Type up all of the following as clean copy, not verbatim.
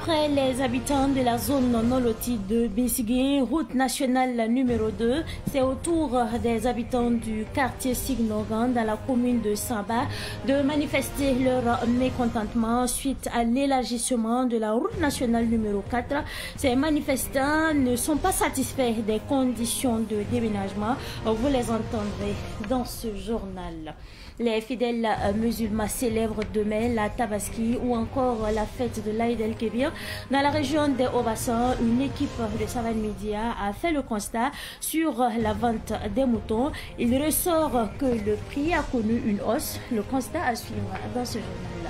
Après les habitants de la zone non lotie de Bissigui, route nationale numéro 2, c'est au tour des habitants du quartier Signogan dans la commune de Samba de manifester leur mécontentement suite à l'élargissement de la route nationale numéro 4. Ces manifestants ne sont pas satisfaits des conditions de déménagement. Vous les entendrez dans ce journal. Les fidèles musulmans célèbrent demain la Tabaski ou encore la fête de l'Aïd el-Kébir. Dans la région des Hauts-Bassins, une équipe de Savane Média a fait le constat sur la vente des moutons. Il ressort que le prix a connu une hausse. Le constat à suivre dans ce journal-là.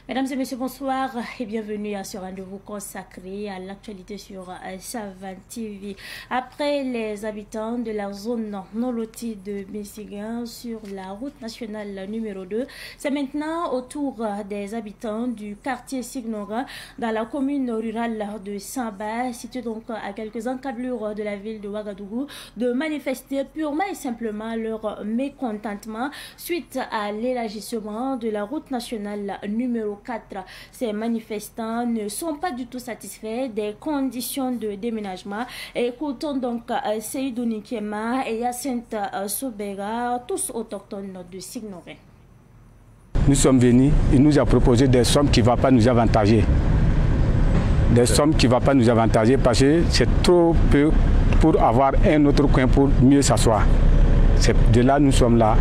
Mesdames et messieurs, bonsoir et bienvenue à ce rendez-vous consacré à l'actualité sur Savane TV. Après les habitants de la zone non lotie de Michigan sur la route nationale numéro 2, c'est maintenant au tour des habitants du quartier Signogan dans la commune rurale de Samba, située donc à quelques encablures de la ville de Ouagadougou, de manifester purement et simplement leur mécontentement suite à l'élargissement de la route nationale numéro 4. Ces manifestants ne sont pas du tout satisfaits des conditions de déménagement. Écoutons donc Seydou Nikema et Yacinthe Soubega, tous autochtones de Signogan. Nous sommes venus, il nous a proposé des sommes qui ne vont pas nous avantager. Des sommes qui ne vont pas nous avantager parce que c'est trop peu pour avoir un autre coin pour mieux s'asseoir. C'est de là nous sommes là.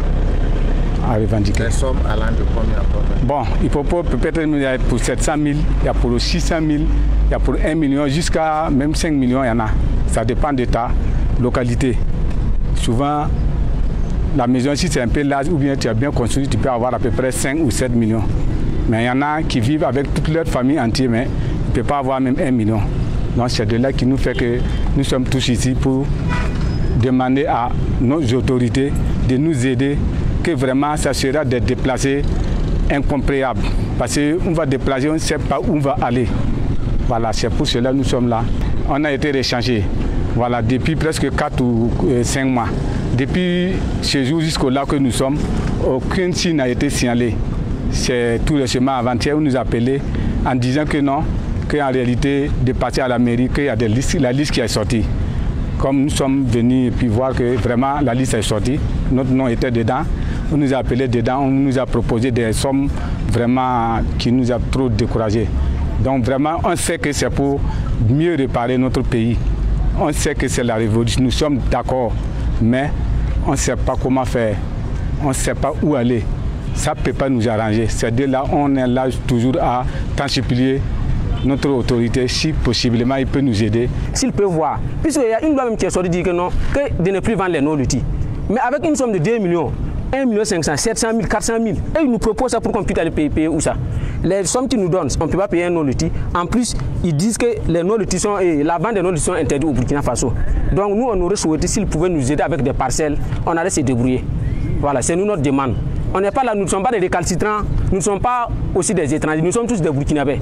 À revendiquer. Les sommes allant de combien à combien? Bon, il peut-être pour 700 000, il y a pour 600 000, il y a pour 1 million, jusqu'à même 5 millions, il y en a. Ça dépend de ta localité. Souvent, la maison, si c'est un peu large ou bien tu as bien construit, tu peux avoir à peu près 5 ou 7 millions. Mais il y en a qui vivent avec toute leur famille entière, mais ils ne peuvent pas avoir même 1 million. Donc c'est de là qui nous fait que nous sommes tous ici pour demander à nos autorités de nous aider, que vraiment ça sera des déplacés incompréhensibles. Parce qu'on va déplacer, on ne sait pas où on va aller. Voilà, c'est pour cela que nous sommes là. On a été réchangés, voilà, depuis presque 4 ou 5 mois. Depuis ce jour jusqu'au-là que nous sommes, aucun signe n'a été signalé. C'est tout récemment avant-hier où nous appelait en disant que non, qu'en réalité, de partir à la mairie, qu'il y a la liste qui est sortie. Comme nous sommes venus et puis voir que vraiment la liste est sortie, notre nom était dedans. On nous a appelés dedans, on nous a proposé des sommes vraiment qui nous a trop découragés. Donc vraiment, on sait que c'est pour mieux réparer notre pays. On sait que c'est la révolution, nous sommes d'accord, mais on ne sait pas comment faire, on ne sait pas où aller. Ça ne peut pas nous arranger. C'est de là on est là toujours à multiplier notre autorité, si possiblement il peut nous aider. S'il peut voir, puisqu'il y a une loi même qui est sortie dit que non, que de ne plus vendre les non-lotis. Mais avec une somme de 2 millions, 1 500 000, 700 000, 400 000, et ils nous proposent ça pour qu'on puisse aller payer où ça? Les sommes qu'ils nous donnent, on ne peut pas payer un non-loti. En plus, ils disent que les non-lotis sont, et la vente des non-lotis sont interdits au Burkina Faso. Donc nous, on aurait souhaité, s'ils pouvaient nous aider avec des parcelles, on allait se débrouiller. Voilà, c'est nous notre demande. On n'est pas là, nous ne sommes pas des récalcitrants, nous ne sommes pas aussi des étrangers, nous sommes tous des Burkinabés.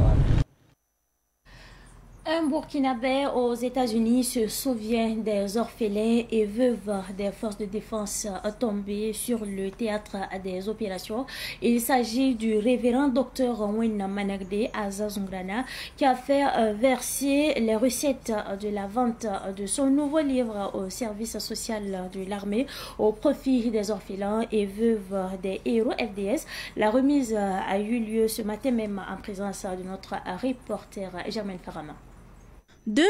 Un Burkinabé aux États-Unis se souvient des orphelins et veuves des forces de défense tombés sur le théâtre des opérations. Il s'agit du révérend docteur Wena Managde Azazungrana qui a fait verser les recettes de la vente de son nouveau livre au service social de l'armée au profit des orphelins et veuves des héros FDS. La remise a eu lieu ce matin même en présence de notre reporter Germaine Farama. 2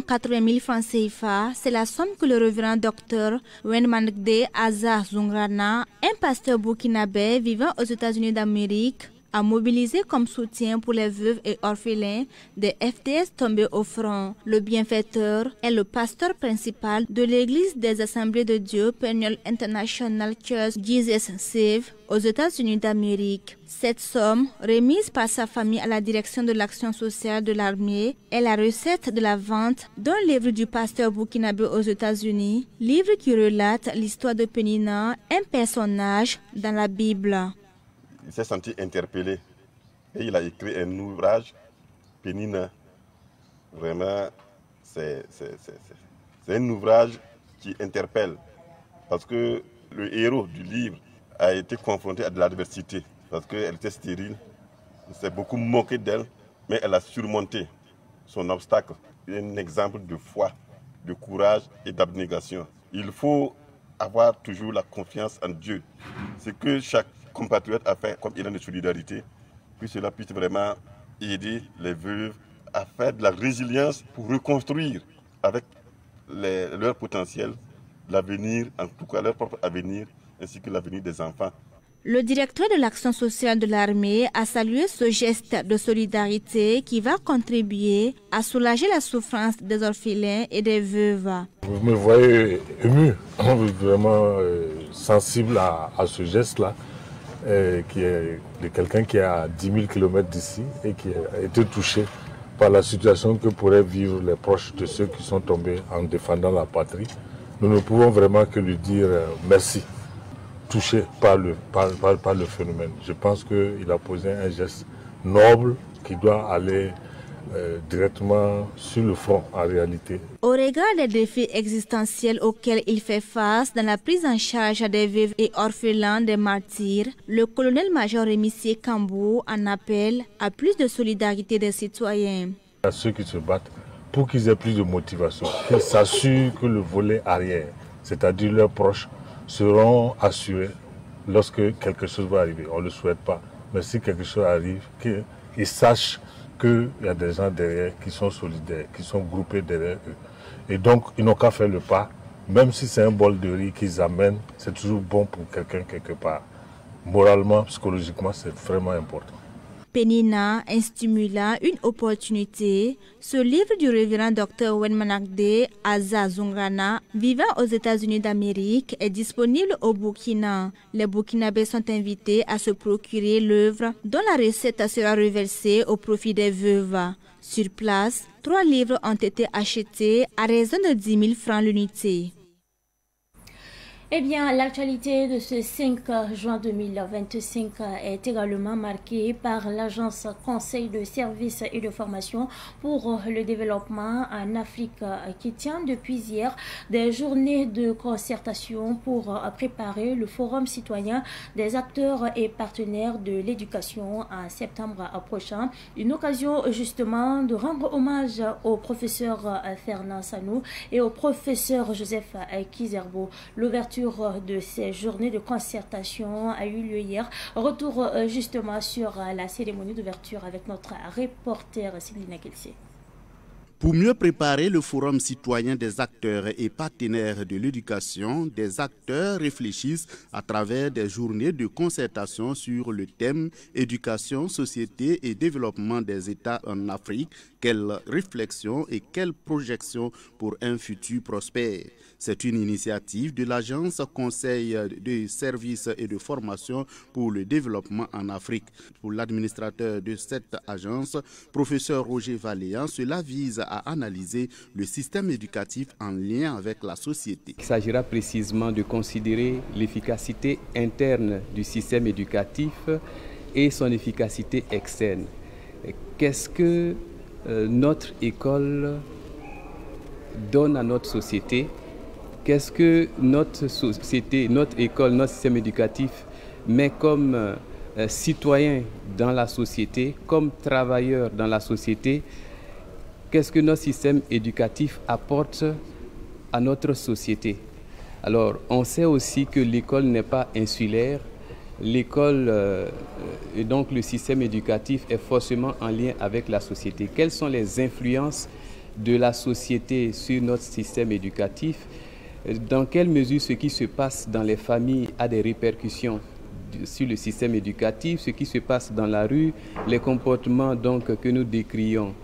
80 000 francs CFA, c'est la somme que le révérend docteur Wenmangde Aza Zungrana, un pasteur burkinabé vivant aux États-Unis d'Amérique, a mobilisé comme soutien pour les veuves et orphelins des FDS tombés au front. Le bienfaiteur est le pasteur principal de l'église des Assemblées de Dieu Peniel International Church Jesus Save aux États-Unis d'Amérique. Cette somme, remise par sa famille à la direction de l'action sociale de l'armée, est la recette de la vente d'un livre du pasteur burkinabé aux États-Unis, livre qui relate l'histoire de Penina, un personnage dans la Bible. Il s'est senti interpellé et il a écrit un ouvrage, Penina. Vraiment, c'est un ouvrage qui interpelle parce que le héros du livre a été confronté à de l'adversité parce qu'elle était stérile On s'est beaucoup moqué d'elle, mais elle a surmonté son obstacle. Un exemple de foi, de courage et d'abnégation. Il faut avoir toujours la confiance en Dieu. Ce que chaque compatriote a fait comme élan de solidarité, que cela puisse vraiment aider les veuves à faire de la résilience pour reconstruire avec leur potentiel l'avenir, en tout cas leur propre avenir, ainsi que l'avenir des enfants. Le directeur de l'action sociale de l'armée a salué ce geste de solidarité qui va contribuer à soulager la souffrance des orphelins et des veuves. Vous me voyez ému, vraiment sensible à ce geste-là, qui est de quelqu'un qui est à 10 000 km d'ici et qui a été touché par la situation que pourraient vivre les proches de ceux qui sont tombés en défendant la patrie. Nous ne pouvons vraiment que lui dire merci, touché par le phénomène. Je pense qu'il a posé un geste noble qui doit aller directement sur le front en réalité. Au regard des défis existentiels auxquels il fait face dans la prise en charge des veuves et orphelins des martyrs, le colonel-major Rémissier Kambou en appelle à plus de solidarité des citoyens. À ceux qui se battent pour qu'ils aient plus de motivation, qu'ils s'assurent que le volet arrière, c'est-à-dire leurs proches, seront assurés lorsque quelque chose va arriver. On ne le souhaite pas, mais si quelque chose arrive, qu'ils sachent qu'il y a des gens derrière qui sont solidaires, qui sont groupés derrière eux. Et donc, ils n'ont qu'à faire le pas, même si c'est un bol de riz qu'ils amènent, c'est toujours bon pour quelqu'un quelque part. Moralement, psychologiquement, c'est vraiment important. Penina, un stimulant, une opportunité. Ce livre du révérend Dr Wenmanakde Aza Zungrana, vivant aux États-Unis d'Amérique, est disponible au Burkina. Les Burkinabés sont invités à se procurer l'œuvre dont la recette sera reversée au profit des veuves. Sur place, 3 livres ont été achetés à raison de 10 000 francs l'unité. Eh bien, l'actualité de ce 5 juin 2025 est également marquée par l'agence Conseil de services et de formation pour le développement en Afrique qui tient depuis hier des journées de concertation pour préparer le forum citoyen des acteurs et partenaires de l'éducation en septembre prochain. Une occasion justement de rendre hommage au professeur Fernand Sanou et au professeur Joseph Kizerbo. L'ouverture de ces journées de concertation a eu lieu hier. Retour justement sur la cérémonie d'ouverture avec notre reporter Siglina Kelsey. Pour mieux préparer le forum citoyen des acteurs et partenaires de l'éducation, des acteurs réfléchissent à travers des journées de concertation sur le thème éducation, société et développement des États en Afrique. Quelle réflexion et quelle projection pour un futur prospère. C'est une initiative de l'agence Conseil de services et de formation pour le développement en Afrique. Pour l'administrateur de cette agence, professeur Roger Valéan, cela vise à analyser le système éducatif en lien avec la société. Il s'agira précisément de considérer l'efficacité interne du système éducatif et son efficacité externe. Qu'est-ce que notre école donne à notre société? Qu'est-ce que notre société, notre école, notre système éducatif met comme citoyen dans la société, comme travailleur dans la société? Qu'est-ce que notre système éducatif apporte à notre société? Alors, on sait aussi que l'école n'est pas insulaire. L'école et donc le système éducatif est forcément en lien avec la société. Quelles sont les influences de la société sur notre système éducatif? Dans quelle mesure ce qui se passe dans les familles a des répercussions sur le système éducatif? Ce qui se passe dans la rue, les comportements donc que nous décrions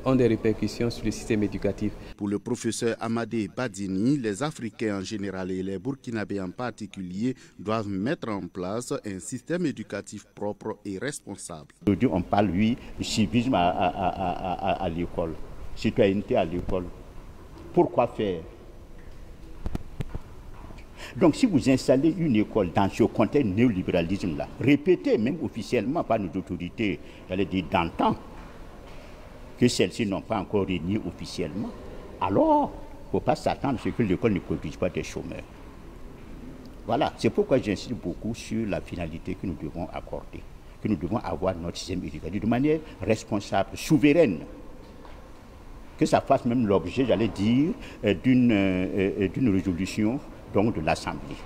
ont des répercussions sur le système éducatif. Pour le professeur Amadé Badini, les Africains en général et les Burkinabés en particulier doivent mettre en place un système éducatif propre et responsable. Aujourd'hui, on parle, oui, du civisme à l'école, citoyenneté à l'école. Pourquoi faire? Donc, si vous installez une école dans ce contexte néolibéralisme-là, répété même officiellement par nos autorités, j'allais dire d'antan, que celles-ci n'ont pas encore régné officiellement, alors il ne faut pas s'attendre à ce que l'école ne produise pas des chômeurs. Voilà, c'est pourquoi j'insiste beaucoup sur la finalité que nous devons accorder. que nous devons avoir notre système éducatif de manière responsable, souveraine. Que ça fasse même l'objet, j'allais dire, d'une résolution donc, de l'Assemblée.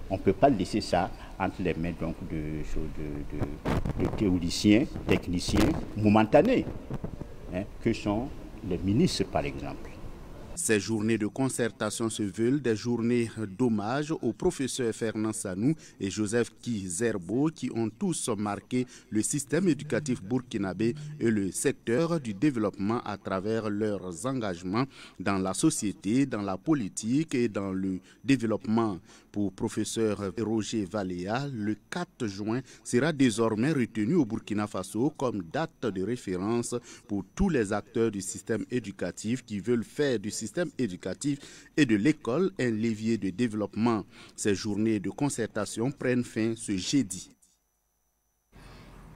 On ne peut pas laisser ça entre les mains donc, de théoriciens, techniciens momentanés, hein, que sont les ministres par exemple. Ces journées de concertation se veulent des journées d'hommage aux professeurs Fernand Sanou et Joseph Kizerbo qui ont tous marqué le système éducatif burkinabé et le secteur du développement à travers leurs engagements dans la société, dans la politique et dans le développement. Pour professeur Roger Valéa, le 4 juin sera désormais retenu au Burkina Faso comme date de référence pour tous les acteurs du système éducatif qui veulent faire du système éducatif et de l'école un levier de développement. Ces journées de concertation prennent fin ce jeudi.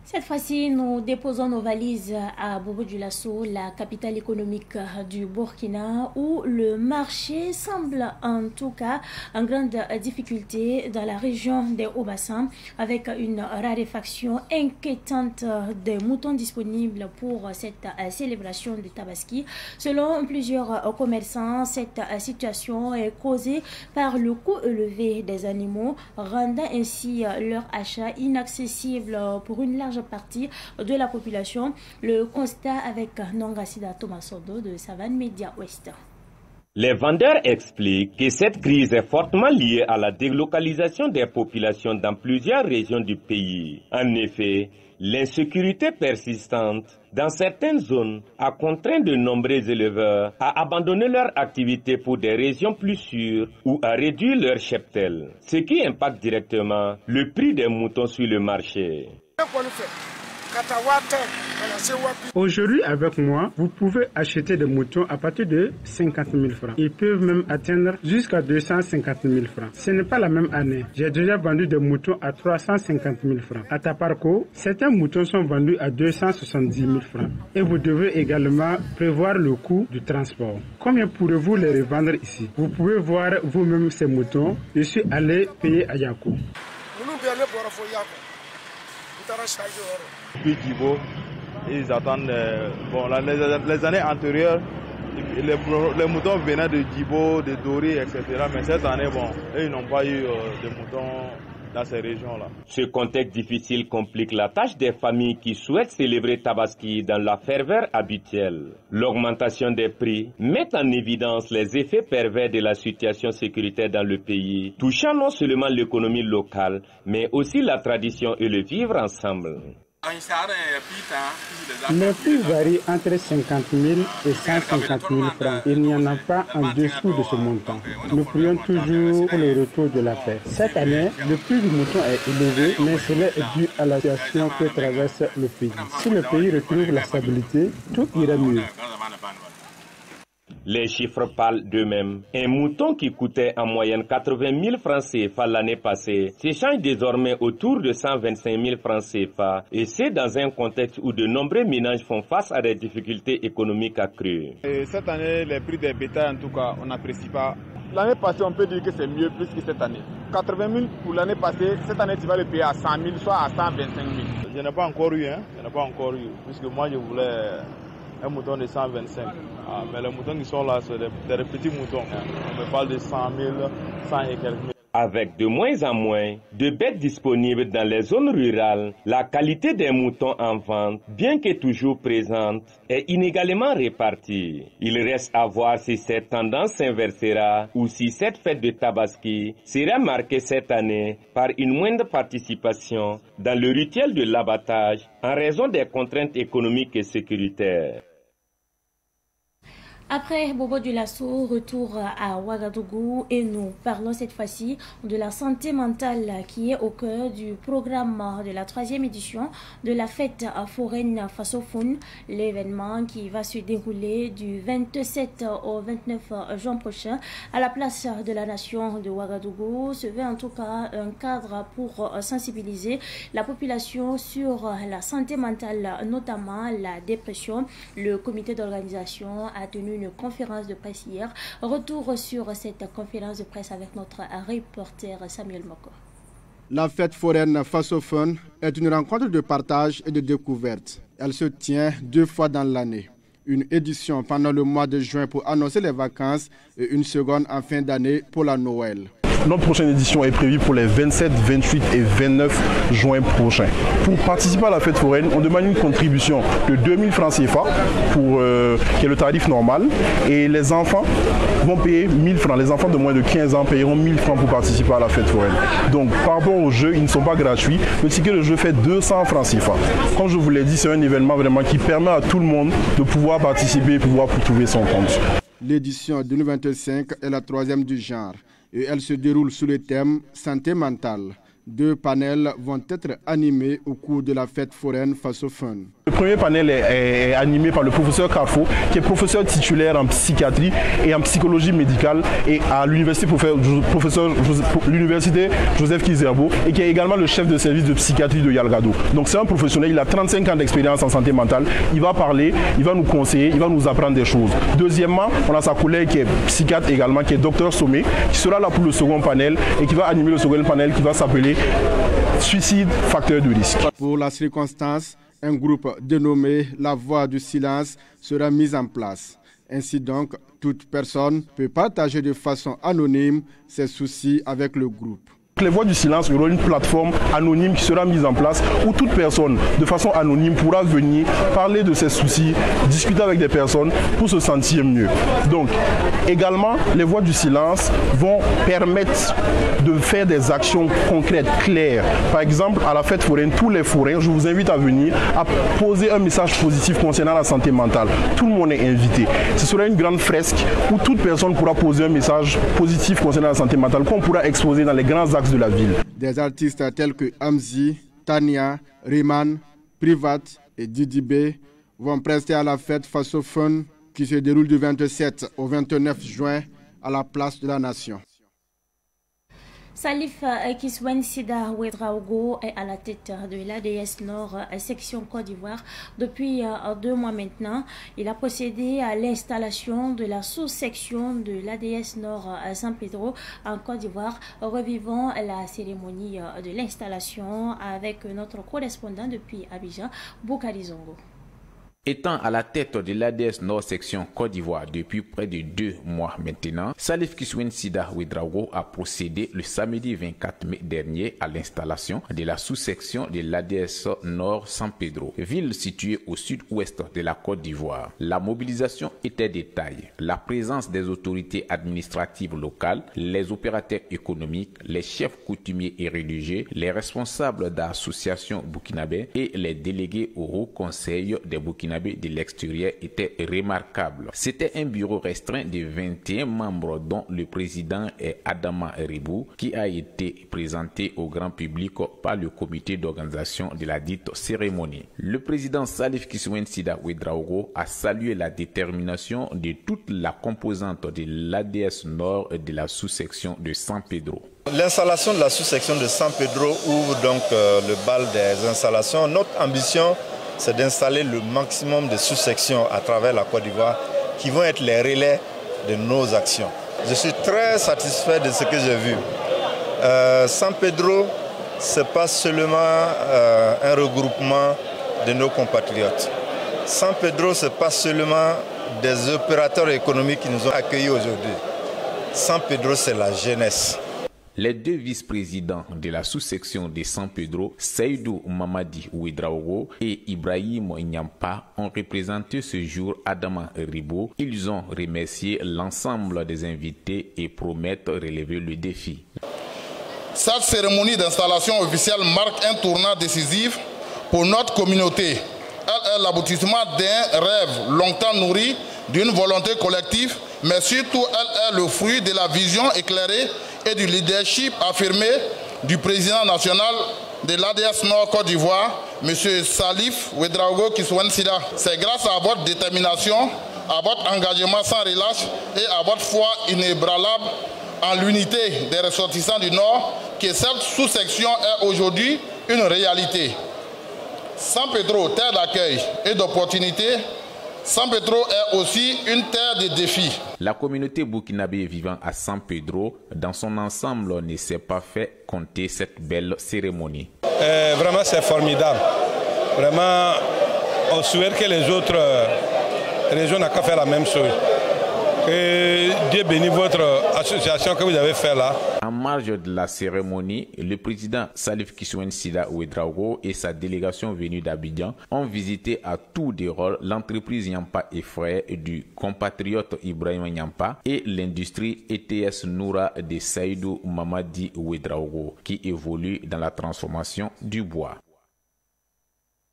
Cette fois-ci, nous déposons nos valises à Bobo-Dioulasso, la capitale économique du Burkina, où le marché semble en tout cas en grande difficulté dans la région des Hauts-Bassins, avec une raréfaction inquiétante des moutons disponibles pour cette célébration de Tabaski. Selon plusieurs commerçants, cette situation est causée par le coût élevé des animaux, rendant ainsi leur achat inaccessible pour une large partie de la population. Le constat avec Nongasida Thomas Sodo de Savane Média Ouest. Les vendeurs expliquent que cette crise est fortement liée à la délocalisation des populations dans plusieurs régions du pays. En effet, l'insécurité persistante dans certaines zones a contraint de nombreux éleveurs à abandonner leur activité pour des régions plus sûres ou à réduire leur cheptel, ce qui impacte directement le prix des moutons sur le marché. Aujourd'hui, avec moi, vous pouvez acheter des moutons à partir de 50 000 francs. Ils peuvent même atteindre jusqu'à 250 000 francs. Ce n'est pas la même année. J'ai déjà vendu des moutons à 350 000 francs. À Taparco, certains moutons sont vendus à 270 000 francs. Et vous devez également prévoir le coût du transport. Combien pourrez-vous les revendre ici? Vous pouvez voir vous-même ces moutons. Je suis allé payer à Yakou. Depuis Djibo, ils attendent. Les années antérieures, les moutons venaient de Djibo, de Dori, etc. Mais cette année, ils n'ont pas eu de moutons dans ces régions-là. Ce contexte difficile complique la tâche des familles qui souhaitent célébrer Tabaski dans la ferveur habituelle. L'augmentation des prix met en évidence les effets pervers de la situation sécuritaire dans le pays, touchant non seulement l'économie locale, mais aussi la tradition et le vivre ensemble. Les prix varient entre 50 000 et 150 000 francs. Il n'y en a pas en dessous de ce montant. Nous prions toujours pour le retour de la paix. Cette année, le prix du mouton est élevé, mais cela est dû à la situation que traverse le pays. Si le pays retrouve la stabilité, tout ira mieux. Les chiffres parlent d'eux-mêmes. Un mouton qui coûtait en moyenne 80 000 francs CFA l'année passée s'échange désormais autour de 125 000 francs CFA. Et c'est dans un contexte où de nombreux ménages font face à des difficultés économiques accrues. Et cette année, les prix des bétails, en tout cas, on n'apprécie pas. L'année passée, on peut dire que c'est mieux plus que cette année. 80 000 pour l'année passée, cette année, tu vas le payer à 100 000, soit à 125 000. Je n'ai pas encore eu, Je n'ai pas encore eu, puisque moi, je voulais un mouton de 125. Mais les moutons qui sont là, c'est des petits moutons. On me parle de 100 000, 100 et quelques mille. Avec de moins en moins de bêtes disponibles dans les zones rurales, la qualité des moutons en vente, bien que toujours présente, est inégalement répartie. Il reste à voir si cette tendance s'inversera ou si cette fête de Tabaski sera marquée cette année par une moindre participation dans le rituel de l'abattage en raison des contraintes économiques et sécuritaires. Après Bobo-Dioulasso, retour à Ouagadougou et nous parlons cette fois-ci de la santé mentale qui est au cœur du programme de la 3e édition de la fête foraine Fasofoun, l'événement qui va se dérouler du 27 au 29 juin prochain à la place de la nation de Ouagadougou. Se veut en tout cas un cadre pour sensibiliser la population sur la santé mentale, notamment la dépression. Le comité d'organisation a tenu une conférence de presse hier. Retour sur cette conférence de presse avec notre reporter Samuel Moko. La fête foraine Fasophone est une rencontre de partage et de découverte. Elle se tient 2 fois dans l'année. Une édition pendant le mois de juin pour annoncer les vacances et une seconde en fin d'année pour la Noël. Notre prochaine édition est prévue pour les 27, 28 et 29 juin prochains. Pour participer à la fête foraine, on demande une contribution de 2000 francs CFA, qui est le tarif normal. Et les enfants vont payer 1000 francs. Les enfants de moins de 15 ans paieront 1000 francs pour participer à la fête foraine. Donc par rapport aux jeux, ils ne sont pas gratuits. Le ticket de jeu fait 200 francs CFA. Comme je vous l'ai dit, c'est un événement vraiment qui permet à tout le monde de pouvoir participer et pouvoir trouver son compte. L'édition 2025 est la 3e du genre. Et elle se déroule sous le thème santé mentale. 2 panels vont être animés au cours de la fête foraine Fasophone. Le premier panel est animé par le professeur Carfo, qui est professeur titulaire en psychiatrie et en psychologie médicale et à l'université Joseph Kizerbo et qui est également le chef de service de psychiatrie de Yalgado. Donc c'est un professionnel, il a 35 ans d'expérience en santé mentale. Il va parler, il va nous conseiller, il va nous apprendre des choses. Deuxièmement, on a sa collègue qui est psychiatre également, qui est docteur Sommet, qui sera là pour le second panel et qui va animer le second panel qui va s'appeler Suicide, facteur de risque. Pour la circonstance, un groupe dénommé La Voix du Silence sera mis en place. Ainsi donc, toute personne peut partager de façon anonyme ses soucis avec le groupe. Les Voix du Silence auront une plateforme anonyme qui sera mise en place où toute personne, de façon anonyme, pourra venir parler de ses soucis, discuter avec des personnes pour se sentir mieux. Donc, également, les Voix du Silence vont permettre de faire des actions concrètes, claires. Par exemple, à la fête foraine, tous les forains, je vous invite à venir, à poser un message positif concernant la santé mentale. Tout le monde est invité. Ce sera une grande fresque où toute personne pourra poser un message positif concernant la santé mentale qu'on pourra exposer dans les grands axes de la ville. Des artistes tels que Amzi, Tania, Rayman, Privat et Didi B vont prester à la fête Fasophone qui se déroule du 27 au 29 juin à la place de la Nation. Salif Kiswensida Ouedraogo est à la tête de l'ADS Nord, section Côte d'Ivoire, depuis 2 mois maintenant. Il a procédé à l'installation de la sous-section de l'ADS Nord à San Pedro en Côte d'Ivoire. Revivons la cérémonie de l'installation avec notre correspondant depuis Abidjan, Boukari Zongo. Étant à la tête de l'ADS Nord section Côte d'Ivoire depuis près de 2 mois maintenant, Salif Kiswensida Ouedraogo a procédé le samedi 24 mai dernier à l'installation de la sous-section de l'ADS Nord San Pedro, ville située au sud-ouest de la Côte d'Ivoire. La mobilisation était de taille. La présence des autorités administratives locales, les opérateurs économiques, les chefs coutumiers et religieux, les responsables d'associations burkinabés et les délégués au Haut Conseil des Burkinabés de l'extérieur était remarquable. C'était un bureau restreint de 21 membres dont le président est Adama Ribou qui a été présenté au grand public par le comité d'organisation de la dite cérémonie. Le président Salif Kiswensida Ouedraogo a salué la détermination de toute la composante de l'ADS Nord et de la sous-section de San Pedro. L'installation de la sous-section de San Pedro ouvre donc le bal des installations. Notre ambition, c'est d'installer le maximum de sous-sections à travers la Côte d'Ivoire qui vont être les relais de nos actions. Je suis très satisfait de ce que j'ai vu. San Pedro, ce n'est pas seulement un regroupement de nos compatriotes. San Pedro, ce n'est pas seulement des opérateurs économiques qui nous ont accueillis aujourd'hui. San Pedro, c'est la jeunesse. Les 2 vice-présidents de la sous-section de San Pedro, Seydou Mamadi Ouedraogo et Ibrahim Nyampa, ont représenté ce jour Adama Ribou. Ils ont remercié l'ensemble des invités et promettent relever le défi. Cette cérémonie d'installation officielle marque un tournant décisif pour notre communauté. Elle est l'aboutissement d'un rêve longtemps nourri, d'une volonté collective, mais surtout elle est le fruit de la vision éclairée et du leadership affirmé du président national de l'ADS Nord Côte d'Ivoire, M. Salif Ouedraogo Kiswensida. C'est grâce à votre détermination, à votre engagement sans relâche et à votre foi inébranlable en l'unité des ressortissants du Nord que cette sous-section est aujourd'hui une réalité. San Pedro, terre d'accueil et d'opportunités, San Pedro est aussi une terre de défis. La communauté burkinabé vivant à San Pedro, dans son ensemble, ne s'est pas fait compter cette belle cérémonie. Vraiment, c'est formidable. Vraiment, on souhaite que les autres régions n'aient qu'à faire la même chose. Que Dieu bénisse votre association que vous avez fait là. En marge de la cérémonie, le président Salif Kissouen Sida Ouedraogo et sa délégation venue d'Abidjan ont visité à tour de rôle l'entreprise Nyampa Effray du compatriote Ibrahim Nyampa et l'industrie ETS Noura de Saïdou Mamadi Ouedraogo qui évolue dans la transformation du bois.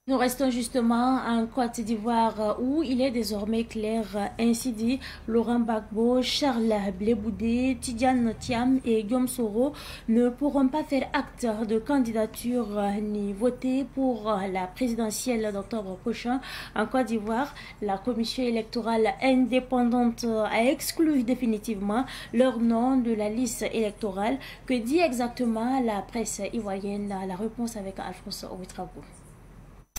Nous restons justement en Côte d'Ivoire où il est désormais clair, ainsi dit Laurent Gbagbo, Charles Blé Boudet, Tidiane Thiam et Guillaume Soro ne pourront pas faire acte de candidature ni voter pour la présidentielle d'octobre prochain en Côte d'Ivoire. La commission électorale indépendante a exclu définitivement leur nom de la liste électorale. Que dit exactement la presse ivoirienne? La réponse avec Alphonse Ouedraogo.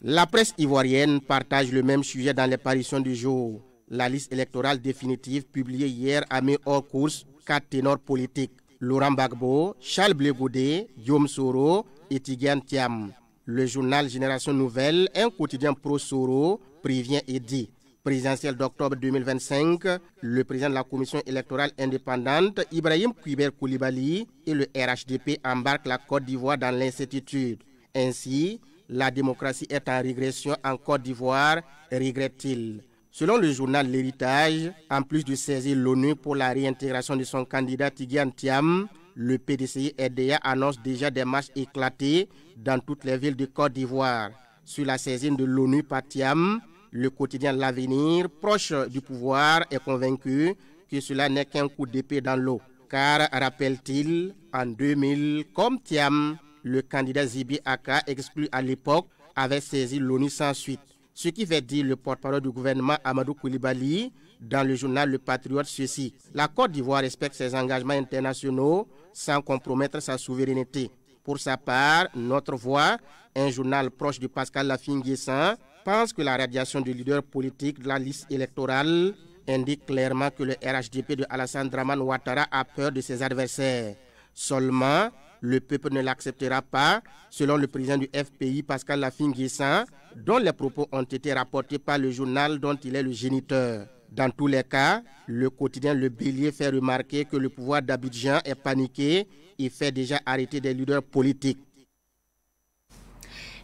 La presse ivoirienne partage le même sujet dans les parutions du jour. La liste électorale définitive publiée hier a mis hors course 4 ténors politiques. Laurent Gbagbo, Charles Blé Boudet, Guillaume Soro et Tidiane Thiam. Le journal Génération Nouvelle, un quotidien pro-Soro, prévient et dit: présidentielle d'octobre 2025, le président de la commission électorale indépendante, Ibrahim Kouiber Koulibaly, et le RHDP embarquent la Côte d'Ivoire dans l'incertitude. Ainsi, la démocratie est en régression en Côte d'Ivoire, regrette-t-il. Selon le journal L'Héritage, en plus de saisir l'ONU pour la réintégration de son candidat Tidiane Thiam, le PDCI-RDA annonce déjà des marches éclatées dans toutes les villes de Côte d'Ivoire. Sur la saisine de l'ONU par Thiam, le quotidien L'Avenir, proche du pouvoir, est convaincu que cela n'est qu'un coup d'épée dans l'eau. Car, rappelle-t-il, en 2000, comme Thiam, le candidat Zibi Aka, exclu à l'époque, avait saisi l'ONU sans suite. Ce qui fait dire le porte-parole du gouvernement Amadou Koulibaly dans le journal Le Patriote ceci: la Côte d'Ivoire respecte ses engagements internationaux sans compromettre sa souveraineté. Pour sa part, Notre Voix, un journal proche de Pascal Laffi-N'Guessan, pense que la radiation du leader politique de la liste électorale indique clairement que le RHDP de Alassane Dramane Ouattara a peur de ses adversaires. Seulement, le peuple ne l'acceptera pas, selon le président du FPI, Pascal Laffi-N'Guessan, dont les propos ont été rapportés par le journal dont il est le géniteur. Dans tous les cas, le quotidien Le Bélier fait remarquer que le pouvoir d'Abidjan est paniqué et fait déjà arrêter des leaders politiques.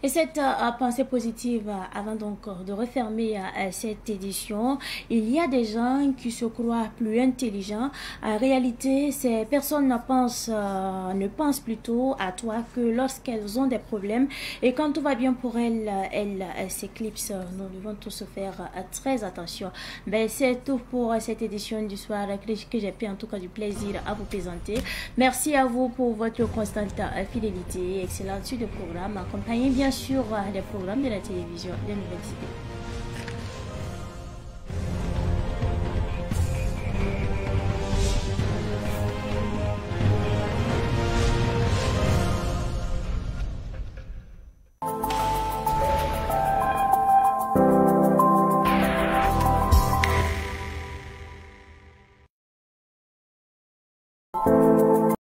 Et cette pensée positive, avant donc de refermer cette édition, il y a des gens qui se croient plus intelligents. En réalité, ces personnes ne pensent plutôt à toi que lorsqu'elles ont des problèmes. Et quand tout va bien pour elles, elles s'éclipsent. Nous devons tous faire très attention. Ben, c'est tout pour cette édition du soir que j'ai pris en tout cas du plaisir à vous présenter. Merci à vous pour votre constante fidélité. Excellente suite de programme. Accompagnez bien sur les programmes de la télévision de l'université.